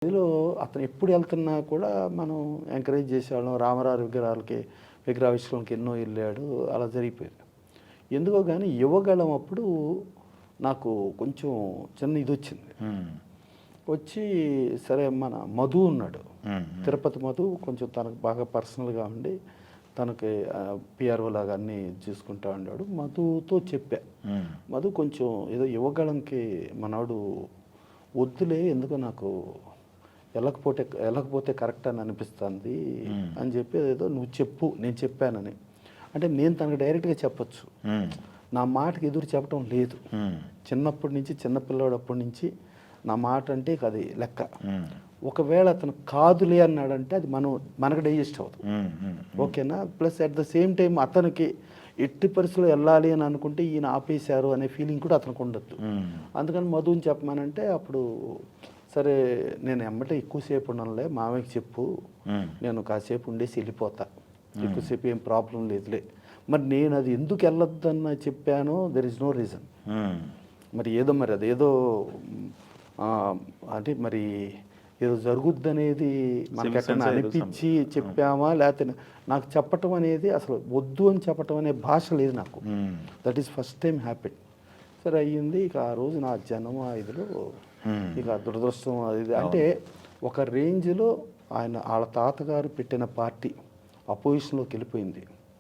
ఇందులో అతను ఎప్పుడు వెళ్తున్నా కూడా మనం ఎంకరేజ్ చేసేవాళ్ళం. రామారావు విగ్రహావిష్కరణకి ఎన్నో వెళ్ళాడు, అలా జరిగిపోయింది. ఎందుకో కానీ యువగళం అప్పుడు నాకు కొంచెం చిన్న ఇది వచ్చింది. వచ్చి సరే మన మధు ఉన్నాడు, తిరుపతి మధు, కొంచెం తనకు బాగా పర్సనల్గా ఉండి తనకి పిఆర్ఓ లాగా అన్నీ చూసుకుంటా ఉన్నాడు. మధుతో చెప్పా, మధు కొంచెం ఏదో యువగళంకి మనవాడు వద్దులే, ఎందుకో నాకు వెళ్ళకపోతే కరెక్ట్ అని అనిపిస్తుంది అని చెప్పి, ఏదో నువ్వు చెప్పు నేను చెప్పానని. అంటే నేను తనకు డైరెక్ట్గా చెప్పచ్చు, నా మాటకి ఎదురు చెప్పడం లేదు. చిన్నప్పటి నుంచి, చిన్నపిల్లవాడప్పటి నుంచి నా మాట అంటే అది లెక్క. ఒకవేళ అతను కాదులే అన్నాడంటే అది మనకు డైజెస్ట్ అవ్వదు. ఓకేనా? Plus at the same time అతనికి ఎట్టి పరిస్థితుల్లో వెళ్ళాలి అని అనుకుంటే ఈయన ఆపేశారు అనే ఫీలింగ్ కూడా అతనికి ఉండద్దు. అందుకని మధుని చెప్పమానంటే అప్పుడు సరే నేను ఎమ్మటే ఎక్కువసేపు ఉండనులే, మామయ్యకి చెప్పు, నేను కాసేపు ఉండేసి వెళ్ళిపోతా, ఎక్కువసేపు ఏం ప్రాబ్లం లేదులే. మరి నేను అది ఎందుకు వెళ్ళొద్దన్న చెప్పానో దెర్ ఇస్ నో రీజన్. మరి ఏదో మరి అదేదో అంటే మరి ఏదో జరుగుద్దనేది మనకి ఎక్కడైనా అనిపించి చెప్పామా, లేకపోతే నాకు చెప్పటం అనేది అసలు వద్దు అని చెప్పటం అనే భాష లేదు నాకు. That is first time happen. సరే అయ్యింది. ఇక ఆ రోజు నా జన్మ ఇదిలో ఇక దురదృష్టం అది అంటే ఒక రేంజ్లో వాళ్ళ తాతగారు పెట్టిన పార్టీ అపోజిషన్లోకి వెళ్ళిపోయింది.